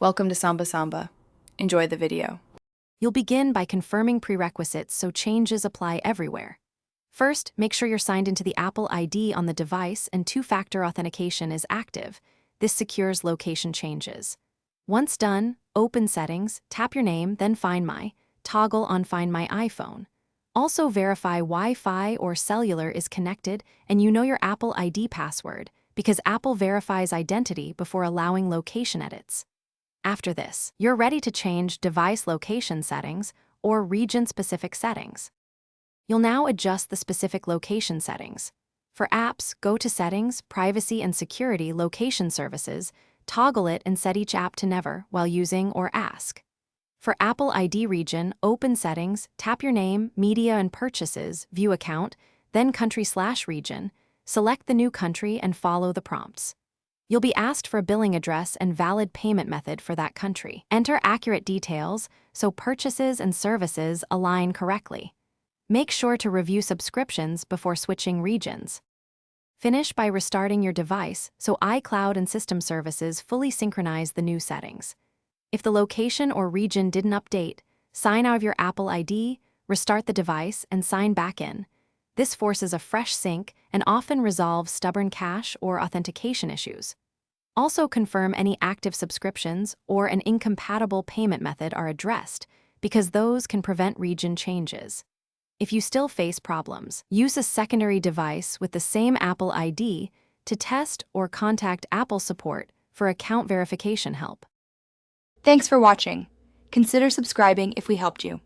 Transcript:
Welcome to Samba Samba. Enjoy the video. You'll begin by confirming prerequisites so changes apply everywhere. First, make sure you're signed into the Apple ID on the device and two-factor authentication is active. This secures location changes. Once done, open Settings, tap your name, then Find My, toggle on Find My iPhone. Also verify Wi-Fi or cellular is connected and you know your Apple ID password, because Apple verifies identity before allowing location edits. After this, you're ready to change device location settings or region-specific settings. You'll now adjust the specific location settings. For apps, go to Settings, Privacy and Security Location Services, toggle it and set each app to Never while using or Ask. For Apple ID region, open Settings, tap your name, Media and Purchases, View Account, then Country/Region, select the new country and follow the prompts. You'll be asked for a billing address and valid payment method for that country. Enter accurate details so purchases and services align correctly. Make sure to review subscriptions before switching regions. Finish by restarting your device so iCloud and system services fully synchronize the new settings. If the location or region didn't update, sign out of your Apple ID, restart the device, and sign back in. This forces a fresh sync and often resolves stubborn cache or authentication issues. Also confirm any active subscriptions or an incompatible payment method are addressed, because those can prevent region changes. If you still face problems, use a secondary device with the same Apple ID to test or contact Apple support for account verification help. Thanks for watching. Consider subscribing if we helped you.